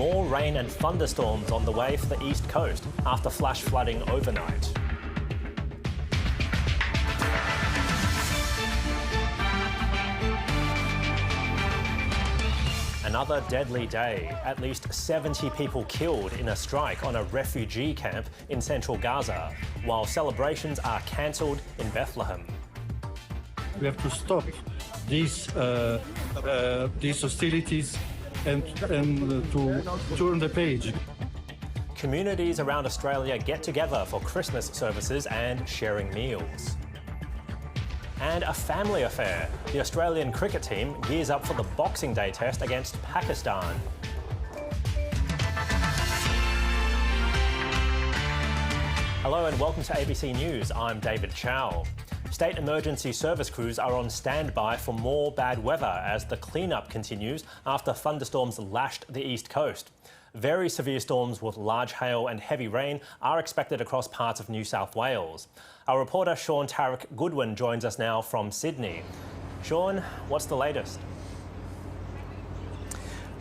more rain and thunderstorms on the way for the east coast after flash flooding overnight. Another deadly day. At least 70 people killed in a strike on a refugee camp in central Gaza, while celebrations are cancelled in Bethlehem. We have to stop these hostilities and to turn the page. Communities around Australia get together for Christmas services and sharing meals. And a family affair. The Australian cricket team gears up for the Boxing Day test against Pakistan. Hello and welcome to ABC News. I'm David Chau. State emergency service crews are on standby for more bad weather as the cleanup continues after thunderstorms lashed the east coast. Very severe storms with large hail and heavy rain are expected across parts of New South Wales. Our reporter Sean Goodwin joins us now from Sydney. Sean, what's the latest?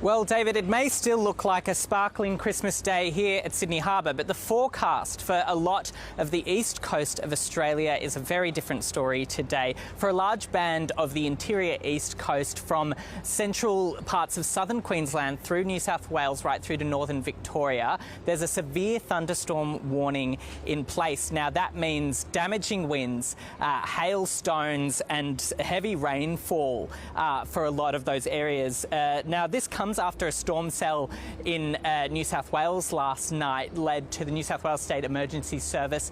Well, David, it may still look like a sparkling Christmas day here at Sydney Harbour, but the forecast for a lot of the east coast of Australia is a very different story today. For a large band of the interior east coast from central parts of southern Queensland through New South Wales right through to northern Victoria, there's a severe thunderstorm warning in place. Now, that means damaging winds, hailstones and heavy rainfall for a lot of those areas. Now, this comes after a storm cell in New South Wales last night led to the New South Wales State Emergency Service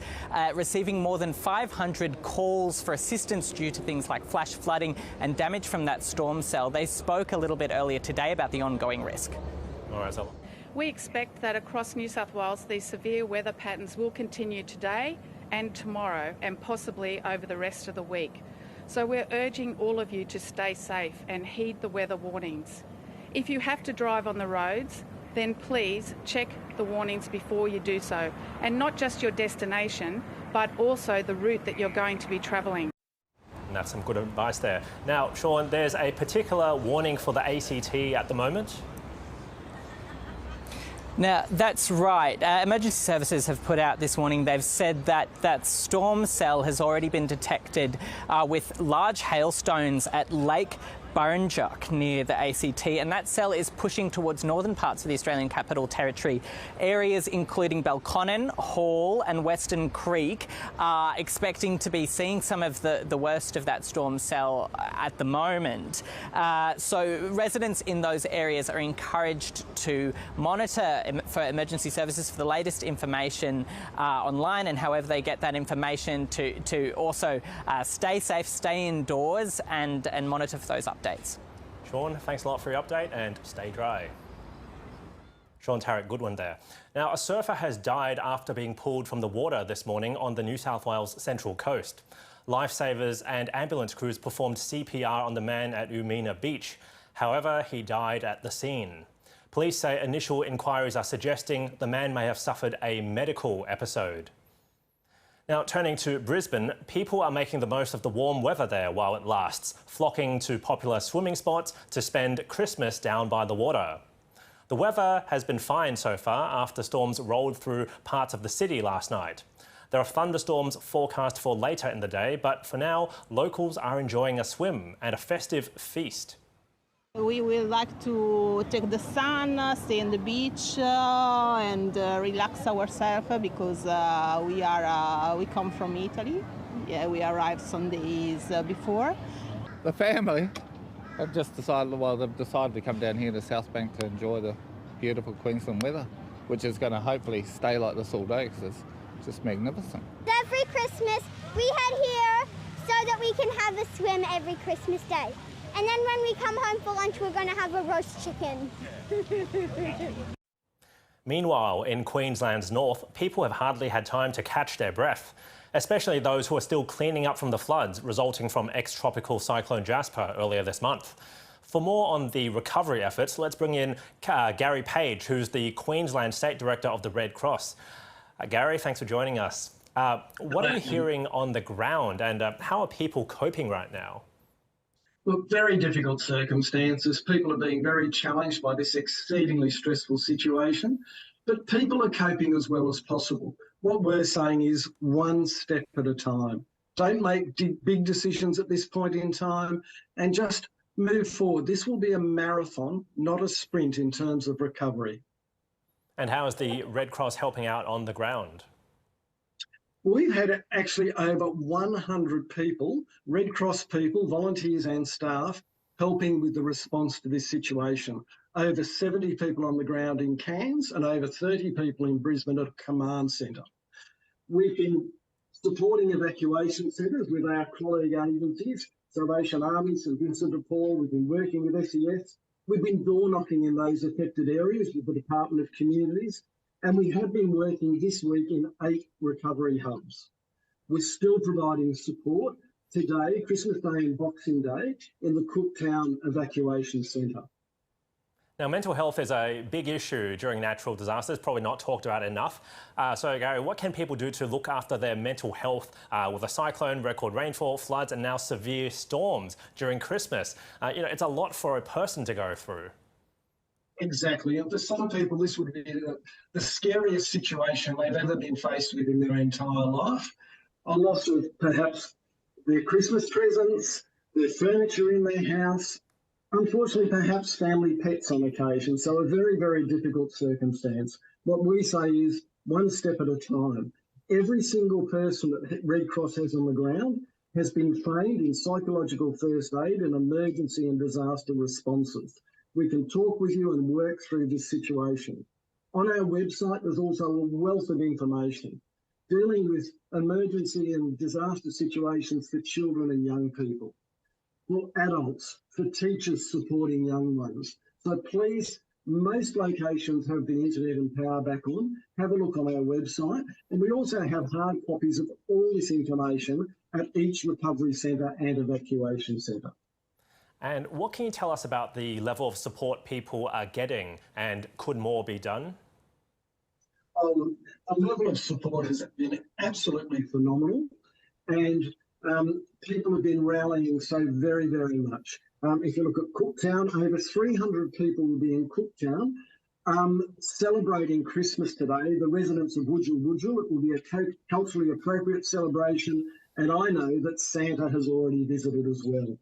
receiving more than 500 calls for assistance due to things like flash flooding and damage from that storm cell. They spoke a little bit earlier today about the ongoing risk. All right, so we expect that across New South Wales these severe weather patterns will continue today and tomorrow and possibly over the rest of the week. So we're urging all of you to stay safe and heed the weather warnings. If you have to drive on the roads, then please check the warnings before you do so, and not just your destination, but also the route that you're going to be travelling. And that's some good advice there. Now, Sean, there's a particular warning for the ACT at the moment. Now, that's right. Emergency services have put out this warning. They've said that that storm cell has already been detected with large hailstones at Lake Burrinjuck near the ACT, and that cell is pushing towards northern parts of the Australian Capital Territory. Areas including Belconnen, Hall and Western Creek are expecting to be seeing some of the worst of that storm cell at the moment. So residents in those areas are encouraged to monitor for emergency services for the latest information online, and however they get that information to also stay safe, stay indoors and monitor for those updates. Sean, thanks a lot for your update and stay dry. Sean Goodwin there. Now, a surfer has died after being pulled from the water this morning on the New South Wales Central Coast. Lifesavers and ambulance crews performed CPR on the man at Umina Beach. However, he died at the scene. Police say initial inquiries are suggesting the man may have suffered a medical episode. Now, turning to Brisbane, people are making the most of the warm weather there while it lasts, flocking to popular swimming spots to spend Christmas down by the water. The weather has been fine so far after storms rolled through parts of the city last night. There are thunderstorms forecast for later in the day, but for now, locals are enjoying a swim and a festive feast. We will like to take the sun, stay on the beach and relax ourselves because we come from Italy. Yeah, we arrived some days before. The family have just decided, they've decided to come down here to South Bank to enjoy the beautiful Queensland weather, which is going to hopefully stay like this all day because it's just magnificent. Every Christmas we head here so that we can have a swim every Christmas Day. And then when we come home for lunch, we're going to have a roast chicken. Meanwhile, in Queensland's north, people have hardly had time to catch their breath, especially those who are still cleaning up from the floods resulting from ex-tropical cyclone Jasper earlier this month. For more on the recovery efforts, let's bring in Gary Page, who's the Queensland State Director of the Red Cross. Gary, thanks for joining us. What are you hearing on the ground and how are people coping right now? Look, very difficult circumstances. People are being very challenged by this exceedingly stressful situation, but people are coping as well as possible. What we're saying is one step at a time. Don't make big decisions at this point in time and just move forward. This will be a marathon, not a sprint in terms of recovery. And how is the Red Cross helping out on the ground? We've had actually over 100 people, Red Cross people, volunteers and staff, helping with the response to this situation. Over 70 people on the ground in Cairns and over 30 people in Brisbane at a command centre. We've been supporting evacuation centres with our colleague agencies, Salvation Army, St Vincent de Paul. We've been working with SES. We've been door knocking in those affected areas with the Department of Communities. And we have been working this week in 8 recovery hubs. We're still providing support today, Christmas Day and Boxing Day, in the Cooktown Evacuation Centre. Now, mental health is a big issue during natural disasters, probably not talked about enough. So, Gary, what can people do to look after their mental health with a cyclone, record rainfall, floods and now severe storms during Christmas? It's a lot for a person to go through. Exactly. And for some people, this would be the scariest situation they've ever been faced with in their entire life. A loss of perhaps their Christmas presents, their furniture in their house, unfortunately, perhaps family pets on occasion. So a very, very difficult circumstance. What we say is one step at a time. Every single person that Red Cross has on the ground has been trained in psychological first aid and emergency and disaster responses. We can talk with you and work through this situation. On our website, there's also a wealth of information dealing with emergency and disaster situations for children and young people, for adults, for teachers supporting young ones. So please, most locations have the internet and power back on. Have a look on our website. And we also have hard copies of all this information at each recovery centre and evacuation centre. And what can you tell us about the level of support people are getting, and could more be done? The level of support has been absolutely phenomenal, and people have been rallying so very, very much. If you look at Cooktown, over 300 people will be in Cooktown celebrating Christmas today. The residents of Wujal Wujal, it will be a culturally appropriate celebration, and I know that Santa has already visited as well.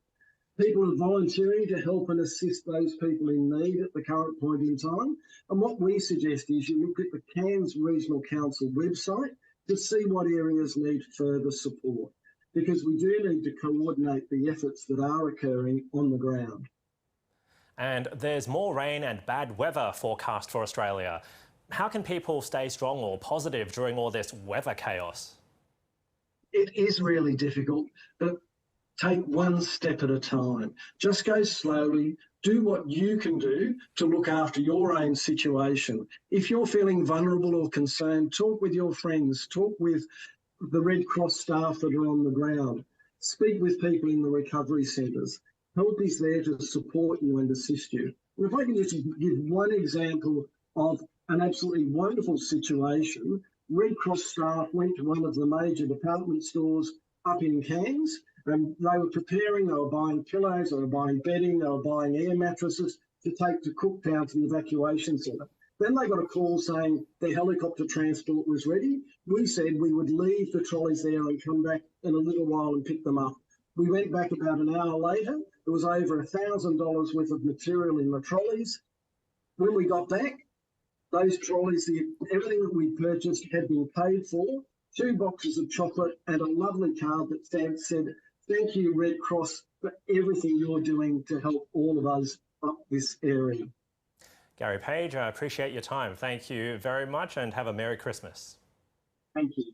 People are volunteering to help and assist those people in need at the current point in time. And what we suggest is you look at the Cairns Regional Council website to see what areas need further support, because we do need to coordinate the efforts that are occurring on the ground. And there's more rain and bad weather forecast for Australia. How can people stay strong or positive during all this weather chaos? It is really difficult, but take one step at a time. Just go slowly. Do what you can do to look after your own situation. If you're feeling vulnerable or concerned, talk with your friends, talk with the Red Cross staff that are on the ground, speak with people in the recovery centres. Help is there to support you and assist you. And if I can just give one example of an absolutely wonderful situation, Red Cross staff went to one of the major department stores up in Cairns, and they were preparing, they were buying pillows, they were buying bedding, they were buying air mattresses to take to Cooktown to the evacuation centre. Then they got a call saying their helicopter transport was ready. We said we would leave the trolleys there and come back in a little while and pick them up. We went back about an hour later. There was over $1,000 worth of material in the trolleys. When we got back, those trolleys, everything that we purchased had been paid for, 2 boxes of chocolate and a lovely card that said, "Thank you, Red Cross, for everything you're doing to help all of us up this area." Gary Page, I appreciate your time. Thank you very much and have a Merry Christmas. Thank you.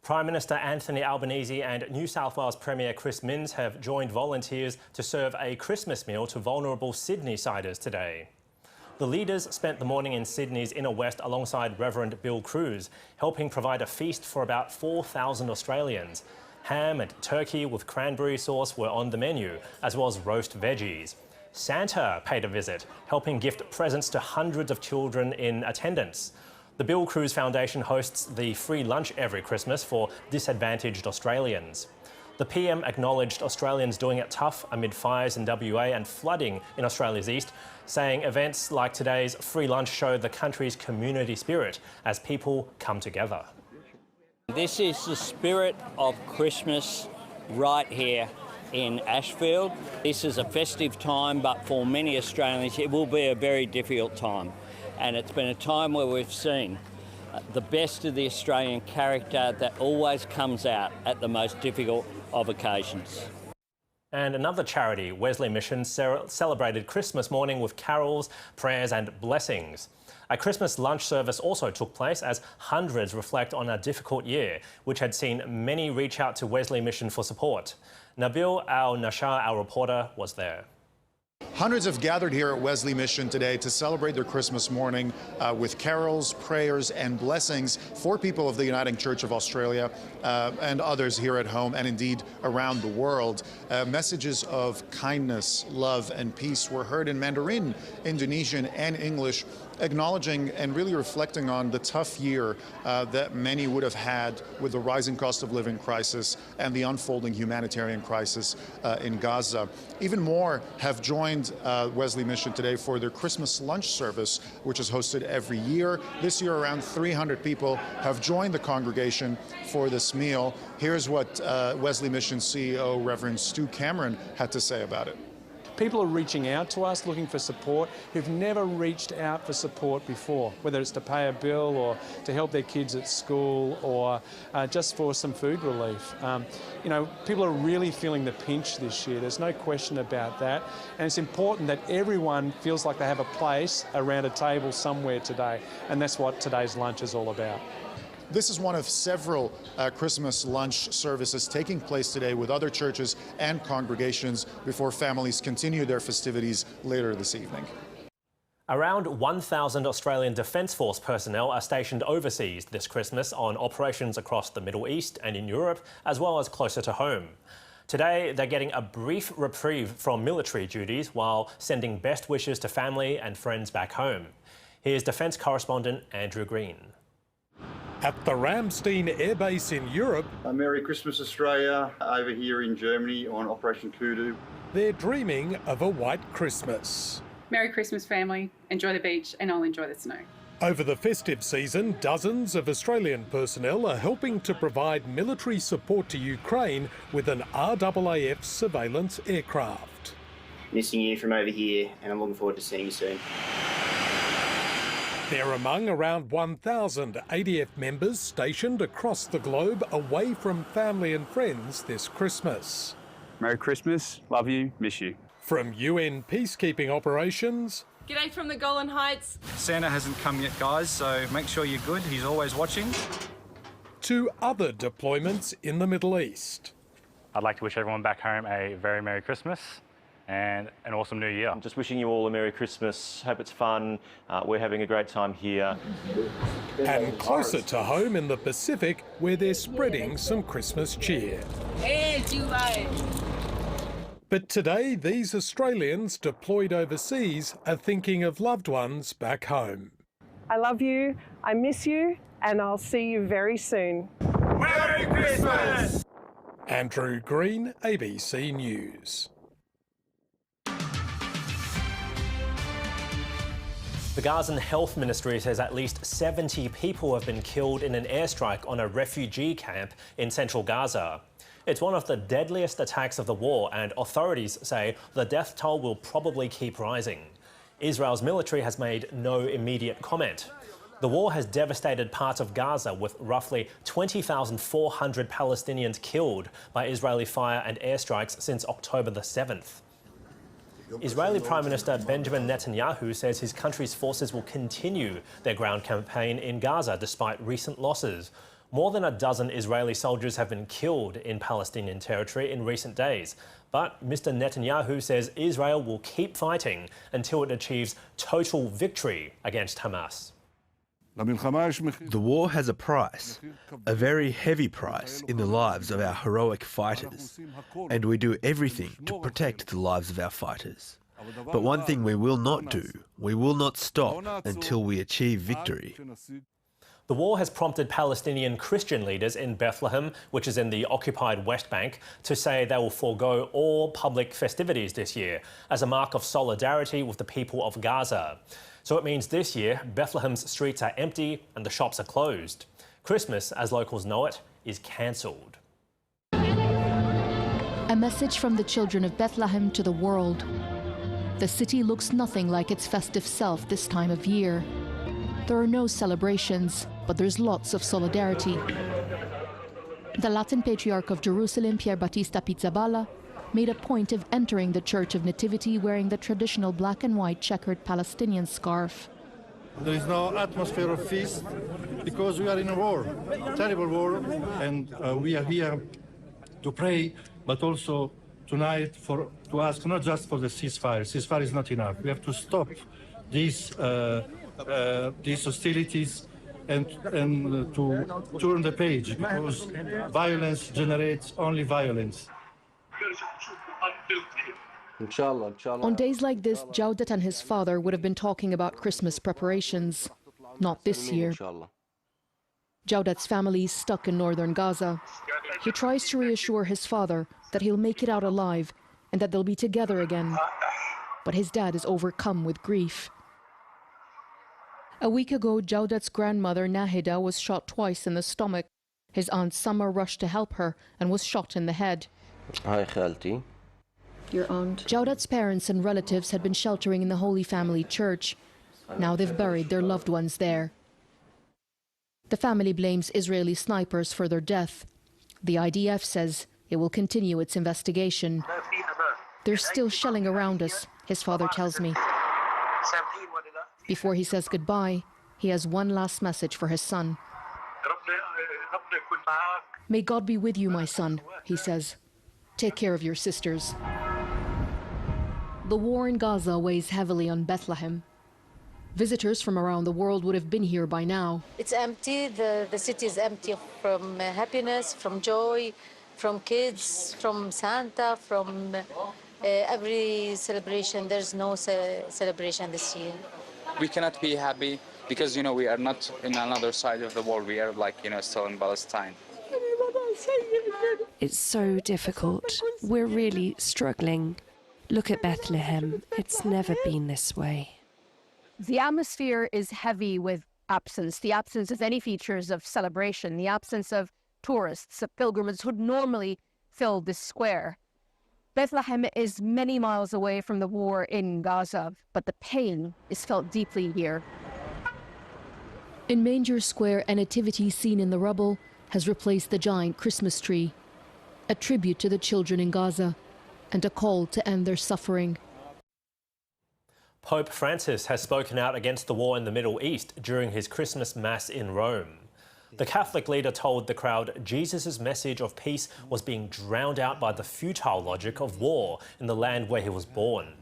Prime Minister Anthony Albanese and New South Wales Premier Chris Minns have joined volunteers to serve a Christmas meal to vulnerable Sydney-siders today. The leaders spent the morning in Sydney's Inner West alongside Reverend Bill Cruz, helping provide a feast for about 4,000 Australians. Ham and turkey with cranberry sauce were on the menu, as well as roast veggies. Santa paid a visit, helping gift presents to hundreds of children in attendance. The Bill Cruz Foundation hosts the free lunch every Christmas for disadvantaged Australians. The PM acknowledged Australians doing it tough amid fires in WA and flooding in Australia's east, saying events like today's free lunch show the country's community spirit as people come together. This is the spirit of Christmas right here in Ashfield. This is a festive time, but for many Australians it will be a very difficult time. And it's been a time where we've seen the best of the Australian character that always comes out at the most difficult of occasions. And another charity, Wesley Mission, celebrated Christmas morning with carols, prayers and blessings. A Christmas lunch service also took place as hundreds reflect on a difficult year, which had seen many reach out to Wesley Mission for support. Nabil Al-Nashar, our reporter, was there. Hundreds have gathered here at Wesley Mission today to celebrate their Christmas morning with carols, prayers and blessings for people of the Uniting Church of Australia and others here at home and indeed around the world. Messages of kindness, love and peace were heard in Mandarin, Indonesian and English, acknowledging and really reflecting on the tough year that many would have had with the rising cost of living crisis and the unfolding humanitarian crisis in Gaza. Even more have joined Wesley Mission today for their Christmas lunch service, which is hosted every year. This year, around 300 people have joined the congregation for this meal. Here's what Wesley Mission CEO Reverend Stu Cameron had to say about it. People are reaching out to us looking for support who've never reached out for support before, whether it's to pay a bill or to help their kids at school or just for some food relief. You know, people are really feeling the pinch this year. There's no question about that. And it's important that everyone feels like they have a place around a table somewhere today. And that's what today's lunch is all about. This is one of several Christmas lunch services taking place today with other churches and congregations before families continue their festivities later this evening. Around 1,000 Australian Defence Force personnel are stationed overseas this Christmas on operations across the Middle East and in Europe, as well as closer to home. Today, they're getting a brief reprieve from military duties while sending best wishes to family and friends back home. Here's Defence correspondent Andrew Green. At the Ramstein Air Base in Europe, Merry Christmas Australia, over here in Germany on Operation Kudu. They're dreaming of a white Christmas. Merry Christmas family, enjoy the beach and I'll enjoy the snow. Over the festive season, dozens of Australian personnel are helping to provide military support to Ukraine with an RAAF surveillance aircraft. Missing you from over here and I'm looking forward to seeing you soon. They're among around 1,000 ADF members stationed across the globe away from family and friends this Christmas. Merry Christmas, love you, miss you. From UN peacekeeping operations... G'day from the Golan Heights. Santa hasn't come yet, guys, so make sure you're good. He's always watching. To other deployments in the Middle East. I'd like to wish everyone back home a very Merry Christmas and an awesome New Year. I'm just wishing you all a Merry Christmas. Hope it's fun. We're having a great time here. And closer to home in the Pacific, where they're spreading some Christmas cheer. Hey, Dubai. But today, these Australians deployed overseas are thinking of loved ones back home. I love you, I miss you, and I'll see you very soon. Merry Christmas! Andrew Green, ABC News. The Gazan Health Ministry says at least 70 people have been killed in an airstrike on a refugee camp in central Gaza. It's one of the deadliest attacks of the war, and authorities say the death toll will probably keep rising. Israel's military has made no immediate comment. The war has devastated parts of Gaza, with roughly 20,400 Palestinians killed by Israeli fire and airstrikes since October the 7th. Israeli Prime Minister Benjamin Netanyahu says his country's forces will continue their ground campaign in Gaza despite recent losses. More than a dozen Israeli soldiers have been killed in Palestinian territory in recent days. But Mr. Netanyahu says Israel will keep fighting until it achieves total victory against Hamas. The war has a price, a very heavy price in the lives of our heroic fighters, and we do everything to protect the lives of our fighters. But one thing we will not do, we will not stop until we achieve victory. The war has prompted Palestinian Christian leaders in Bethlehem, which is in the occupied West Bank, to say they will forego all public festivities this year as a mark of solidarity with the people of Gaza. So it means this year Bethlehem's streets are empty and the shops are closed. Christmas, as locals know it, is cancelled. A message from the children of Bethlehem to the world. The city looks nothing like its festive self this time of year. There are no celebrations, but there's lots of solidarity. The Latin Patriarch of Jerusalem, Pier Battista Pizzaballa, made a point of entering the Church of Nativity wearing the traditional black and white checkered Palestinian scarf. There is no atmosphere of feast because we are in a war, a terrible war, and we are here to pray, but also tonight to ask not just for the ceasefire. Ceasefire is not enough. We have to stop these hostilities and to turn the page, because violence generates only violence. On days like this, Jaudat and his father would have been talking about Christmas preparations. Not this year. Jaudat's family is stuck in northern Gaza. He tries to reassure his father that he'll make it out alive and that they'll be together again. But his dad is overcome with grief. A week ago, Jaudat's grandmother, Nahida, was shot twice in the stomach. His aunt Sama rushed to help her and was shot in the head. Hi, Khalti. Your aunt. Jaudat's parents and relatives had been sheltering in the Holy Family Church. Now they've buried their loved ones there. The family blames Israeli snipers for their death. The IDF says it will continue its investigation. They're still shelling around us, his father tells me. Before he says goodbye, he has one last message for his son. May God be with you, my son, he says. Take care of your sisters. The war in Gaza weighs heavily on Bethlehem. Visitors from around the world would have been here by now. It's empty. The city is empty from happiness, from joy, from kids, from Santa, from every celebration. There's no celebration this year. We cannot be happy because, we are not in another side of the world. We are still in Palestine. It's so difficult. We're really struggling. Look at Bethlehem. It's never been this way. The atmosphere is heavy with absence, the absence of any features of celebration, the absence of tourists, of pilgrims who'd normally fill this square. Bethlehem is many miles away from the war in Gaza, but the pain is felt deeply here. In Manger Square, a nativity seen in the rubble has replaced the giant Christmas tree, a tribute to the children in Gaza and a call to end their suffering. Pope Francis has spoken out against the war in the Middle East during his Christmas Mass in Rome. The Catholic leader told the crowd Jesus' message of peace was being drowned out by the futile logic of war in the land where he was born.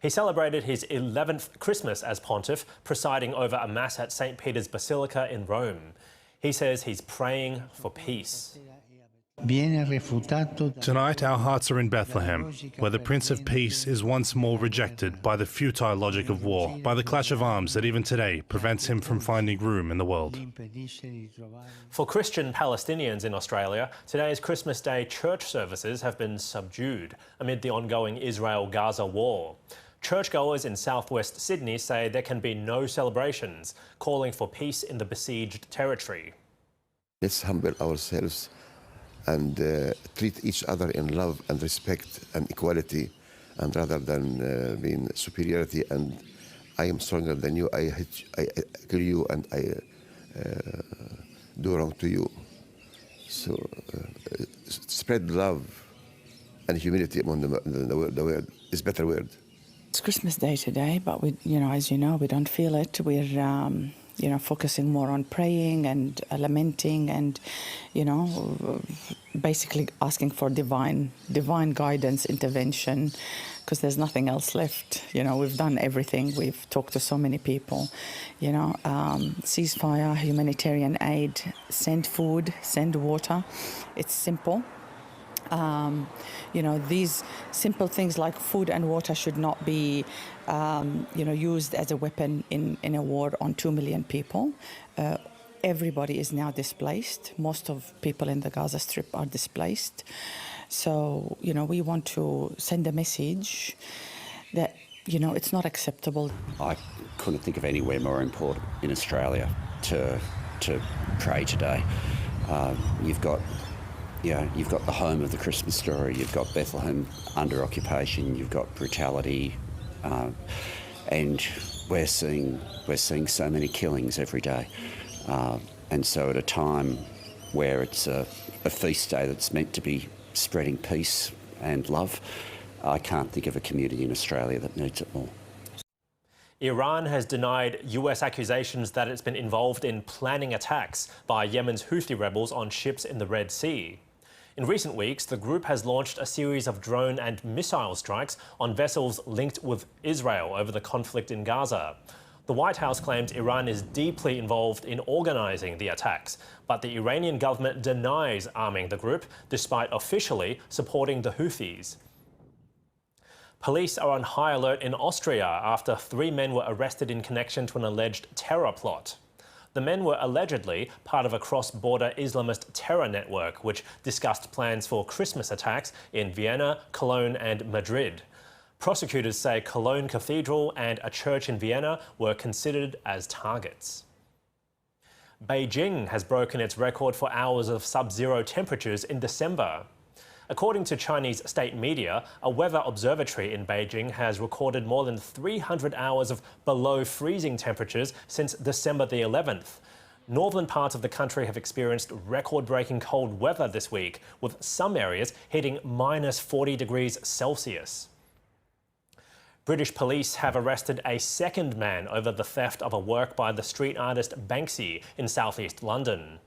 He celebrated his 11th Christmas as pontiff, presiding over a Mass at St. Peter's Basilica in Rome. He says he's praying for peace. Tonight our hearts are in Bethlehem, where the Prince of Peace is once more rejected by the futile logic of war, by the clash of arms that even today prevents him from finding room in the world. For Christian Palestinians in Australia, today's Christmas Day church services have been subdued amid the ongoing Israel-Gaza war. Churchgoers in southwest Sydney say there can be no celebrations, calling for peace in the besieged territory. Let's humble ourselves and treat each other in love and respect and equality, and rather than being superiority and I am stronger than you, I kill you and I do wrong to you. So spread love and humility among the world is a better word. It's Christmas Day today, but we, as you know, we don't feel it. We're focusing more on praying and lamenting and, basically asking for divine guidance, intervention, because there's nothing else left. We've done everything. We've talked to so many people, ceasefire, humanitarian aid, send food, send water. It's simple. These simple things like food and water should not be, used as a weapon in a war on 2 million people. everybody is now displaced. Most of people in the Gaza Strip are displaced. So, we want to send a message that, it's not acceptable. I couldn't think of anywhere more important in Australia to pray today. You've got the home of the Christmas story. You've got Bethlehem under occupation. You've got brutality, and we're seeing so many killings every day. And so, at a time where it's a feast day that's meant to be spreading peace and love, I can't think of a community in Australia that needs it more. Iran has denied US accusations that it's been involved in planning attacks by Yemen's Houthi rebels on ships in the Red Sea. In recent weeks, the group has launched a series of drone and missile strikes on vessels linked with Israel over the conflict in Gaza. The White House claims Iran is deeply involved in organising the attacks, but the Iranian government denies arming the group, despite officially supporting the Houthis. Police are on high alert in Austria after 3 men were arrested in connection to an alleged terror plot. The men were allegedly part of a cross-border Islamist terror network which discussed plans for Christmas attacks in Vienna, Cologne and Madrid. Prosecutors say Cologne Cathedral and a church in Vienna were considered as targets. Beijing has broken its record for hours of sub-zero temperatures in December. According to Chinese state media, a weather observatory in Beijing has recorded more than 300 hours of below freezing temperatures since December the 11th. Northern parts of the country have experienced record-breaking cold weather this week, with some areas hitting minus 40 degrees Celsius. British police have arrested a second man over the theft of a work by the street artist Banksy in southeast London.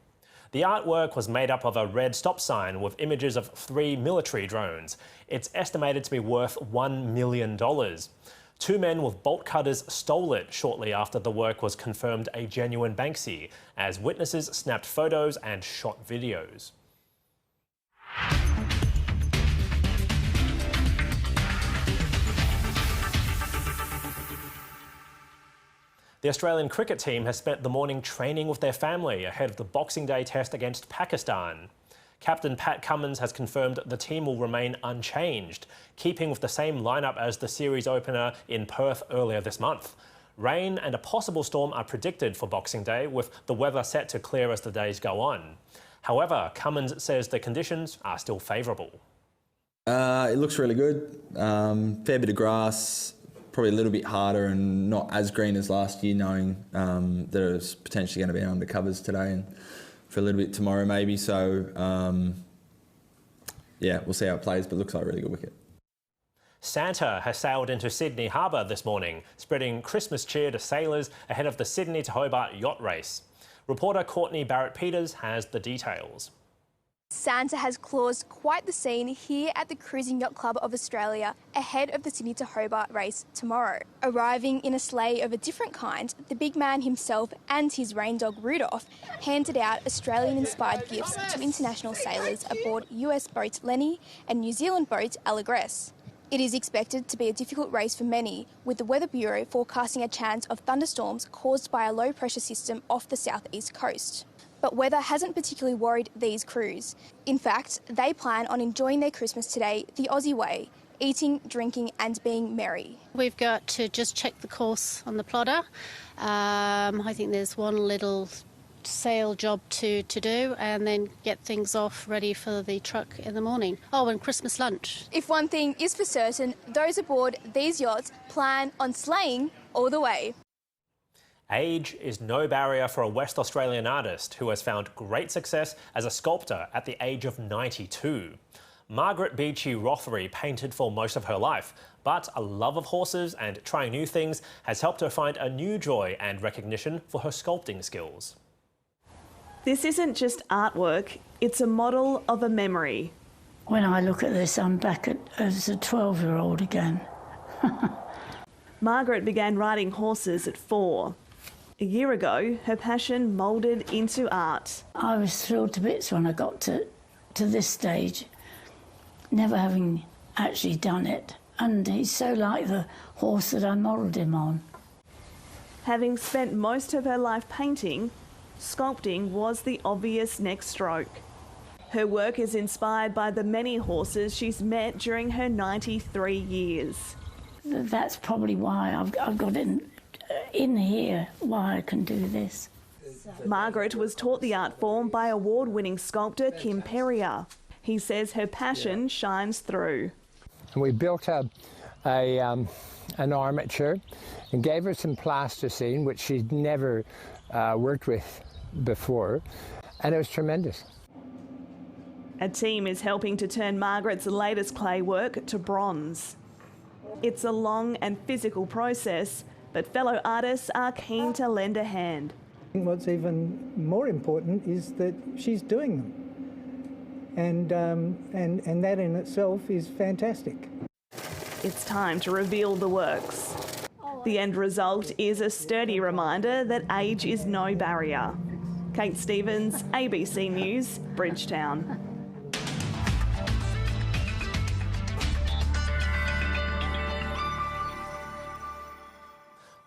The artwork was made up of a red stop sign with images of 3 military drones. It's estimated to be worth $1 million. 2 men with bolt cutters stole it shortly after the work was confirmed a genuine Banksy, as witnesses snapped photos and shot videos. The Australian cricket team has spent the morning training with their family ahead of the Boxing Day test against Pakistan. Captain Pat Cummins has confirmed the team will remain unchanged, keeping with the same lineup as the series opener in Perth earlier this month. Rain and a possible storm are predicted for Boxing Day, with the weather set to clear as the days go on. However, Cummins says the conditions are still favourable. It looks really good. Fair bit of grass. Probably a little bit harder and not as green as last year, knowing that it was potentially going to be undercovers today and for a little bit tomorrow maybe. So, yeah, we'll see how it plays, but it looks like a really good wicket. Santa has sailed into Sydney Harbour this morning, spreading Christmas cheer to sailors ahead of the Sydney to Hobart yacht race. Reporter Courtney Barrett-Peters has the details. Santa has caused quite the scene here at the Cruising Yacht Club of Australia ahead of the Sydney to Hobart race tomorrow. Arriving in a sleigh of a different kind, the big man himself and his rain dog Rudolph handed out Australian-inspired gifts to international sailors aboard US boat Lenny and New Zealand boat Allegress. It is expected to be a difficult race for many, with the Weather Bureau forecasting a chance of thunderstorms caused by a low-pressure system off the southeast coast. But weather hasn't particularly worried these crews. In fact, they plan on enjoying their Christmas today the Aussie way, eating, drinking and being merry. We've got to just check the course on the plotter. I think there's one little sail job to do and then get things off ready for the truck in the morning. Oh, and Christmas lunch. If one thing is for certain, those aboard these yachts plan on sleighing all the way. Age is no barrier for a West Australian artist who has found great success as a sculptor at the age of 92. Margaret Beachy Rothery painted for most of her life, but a love of horses and trying new things has helped her find a new joy and recognition for her sculpting skills. This isn't just artwork, it's a model of a memory. When I look at this, I'm back as a 12-year-old again. Margaret began riding horses at 4. A year ago, her passion moulded into art. I was thrilled to bits when I got to this stage, never having actually done it. And he's so like the horse that I modelled him on. Having spent most of her life painting, Sculpting was the obvious next stroke. Her work is inspired by the many horses she's met during her 93 years. That's probably why I've got in here, why I can do this. Margaret was taught the art form by award-winning sculptor Kim Perrier. He says her passion shines through. And we built an armature and gave her some plasticine, which she'd never worked with before, and it was tremendous. A team is helping to turn Margaret's latest clay work to bronze. It's a long and physical process, but fellow artists are keen to lend a hand. What's even more important is that she's doing them, and that in itself is fantastic. It's time to reveal the works. The end result is a sturdy reminder that age is no barrier. Kate Stevens, ABC News, Bridgetown.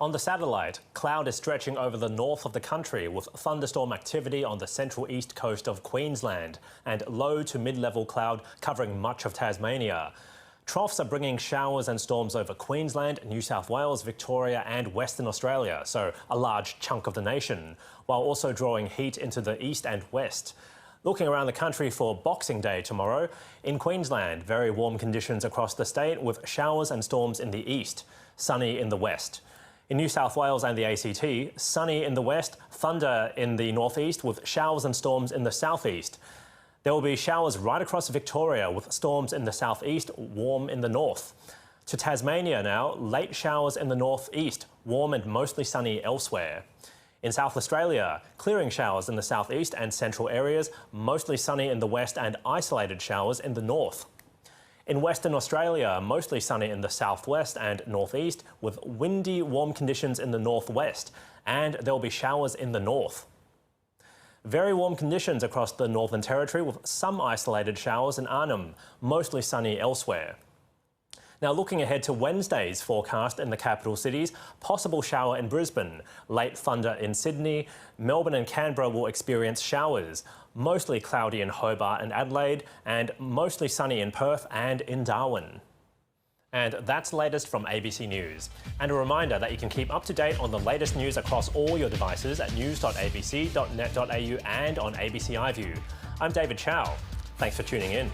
On the satellite, cloud is stretching over the north of the country with thunderstorm activity on the central east coast of Queensland and low to mid-level cloud covering much of Tasmania. Troughs are bringing showers and storms over Queensland, New South Wales, Victoria and Western Australia, so a large chunk of the nation, while also drawing heat into the east and west. Looking around the country for Boxing Day tomorrow, in Queensland, very warm conditions across the state with showers and storms in the east, sunny in the west. In New South Wales and the ACT, sunny in the west, thunder in the northeast with showers and storms in the southeast. There will be showers right across Victoria with storms in the southeast, warm in the north. To Tasmania now, late showers in the northeast, warm and mostly sunny elsewhere. In South Australia, clearing showers in the southeast and central areas, mostly sunny in the west and isolated showers in the north. In Western Australia, mostly sunny in the southwest and northeast, with windy, warm conditions in the northwest, and there will be showers in the north. Very warm conditions across the Northern Territory with some isolated showers in Arnhem, mostly sunny elsewhere. Now looking ahead to Wednesday's forecast in the capital cities, possible shower in Brisbane, late thunder in Sydney, Melbourne and Canberra will experience showers, mostly cloudy in Hobart and Adelaide, and mostly sunny in Perth and in Darwin. And that's the latest from ABC News. And a reminder that you can keep up to date on the latest news across all your devices at news.abc.net.au and on ABC iView. I'm David Chau. Thanks for tuning in.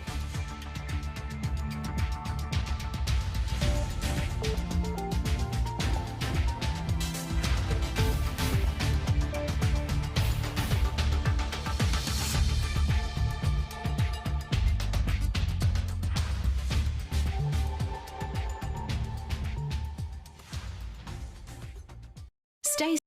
Stay